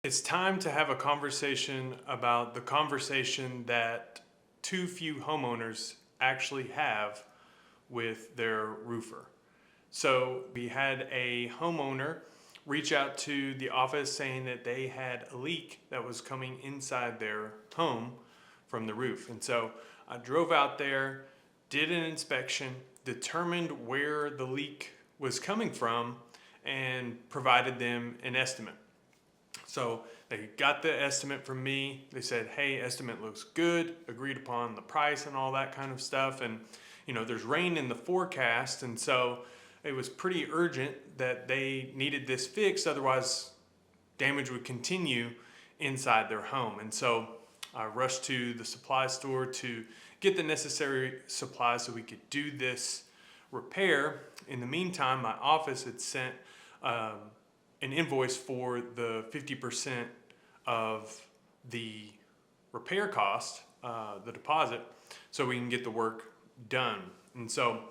It's time to have a conversation about the conversation that too few homeowners actually have with their roofer. So we had a homeowner reach out to the office saying that they had a leak that was coming inside their home from the roof. And so I drove out there, did an inspection, determined where the leak was coming from, and provided them an estimate. So they got the estimate from me. They said, hey, estimate looks good, agreed upon the price and all that kind of stuff. And, there's rain in the forecast. And so it was pretty urgent that they needed this fixed. Otherwise, damage would continue inside their home. And so I rushed to the supply store to get the necessary supplies so we could do this repair. In the meantime, my office had sent an invoice for the 50% of the repair cost, the deposit, so we can get the work done. And so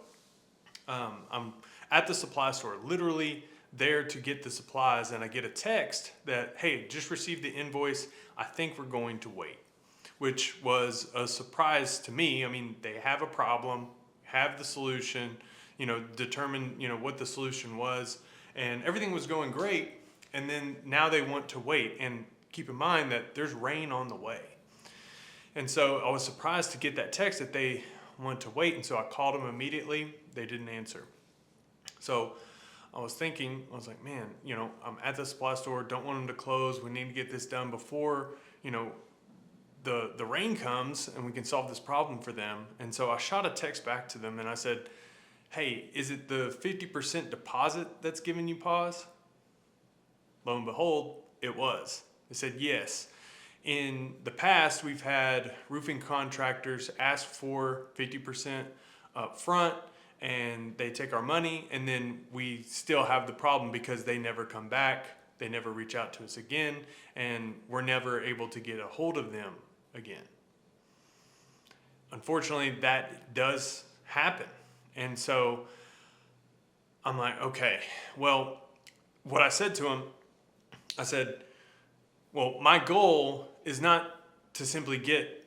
I'm at the supply store, literally there to get the supplies, and I get a text that, hey, just received the invoice, I think we're going to wait, which was a surprise to me. I mean, they have a problem, have the solution, determine, what the solution was, and everything was going great. And then now they want to wait, and keep in mind that there's rain on the way. And so I was surprised to get that text that they want to wait. And so I called them immediately. They didn't answer. So I was thinking, I was like, man, I'm at the supply store, don't want them to close. We need to get this done before, the rain comes and we can solve this problem for them. And so I shot a text back to them and I said, hey, is it the 50% deposit that's giving you pause? Lo and behold, it was. They said yes. In the past, we've had roofing contractors ask for 50% up front, and they take our money, and then we still have the problem because they never come back, they never reach out to us again, and we're never able to get a hold of them again. Unfortunately, that does happen. And so I'm like, okay, well, what I said to them, I said, well, my goal is not to simply get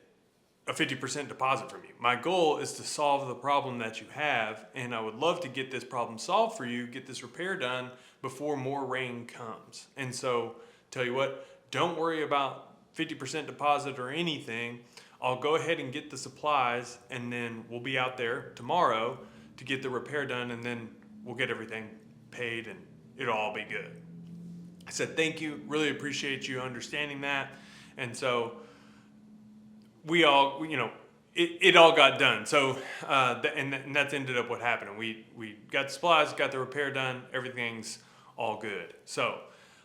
a 50% deposit from you. My goal is to solve the problem that you have, and I would love to get this problem solved for you, get this repair done before more rain comes. And so, tell you what, don't worry about 50% deposit or anything. I'll go ahead and get the supplies, and then we'll be out there tomorrow to get the repair done, and then we'll get everything paid, and it'll all be good. I said, thank you, really appreciate you understanding that. And so we all, it all got done. So, and that's ended up what happened. We got the supplies, got the repair done, everything's all good. So,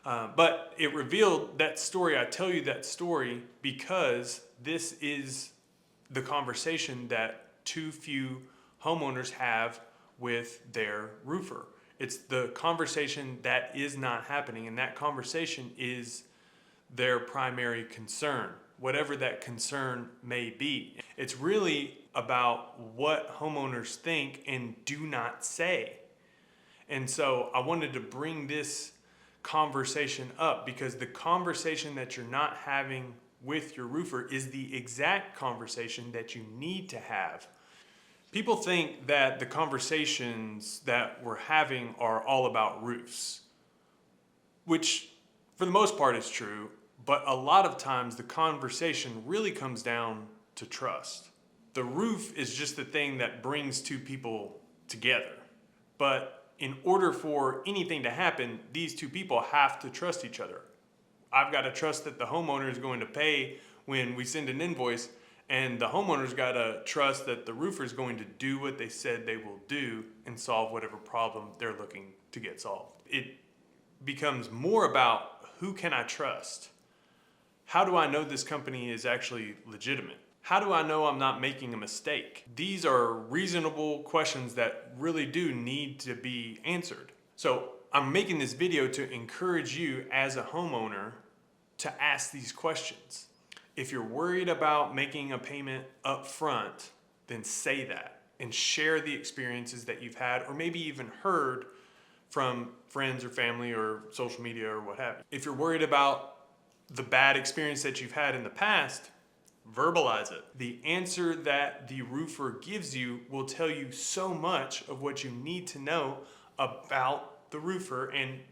but it revealed that story. I tell you that story because this is the conversation that too few homeowners have with their roofer. It's the conversation that is not happening, and that conversation is their primary concern, whatever that concern may be. It's really about what homeowners think and do not say. And so I wanted to bring this conversation up because the conversation that you're not having with your roofer is the exact conversation that you need to have. People think that the conversations that we're having are all about roofs, which for the most part is true, but a lot of times the conversation really comes down to trust. The roof is just the thing that brings two people together. But in order for anything to happen, these two people have to trust each other. I've got to trust that the homeowner is going to pay when we send an invoice, and the homeowner's got to trust that the roofer is going to do what they said they will do and solve whatever problem they're looking to get solved. It becomes more about who can I trust? How do I know this company is actually legitimate? How do I know I'm not making a mistake? These are reasonable questions that really do need to be answered. So I'm making this video to encourage you as a homeowner to ask these questions. If you're worried about making a payment up front, then say that and share the experiences that you've had or maybe even heard from friends or family or social media or what have you. If you're worried about the bad experience that you've had in the past, verbalize it. The answer that the roofer gives you will tell you so much of what you need to know about the roofer and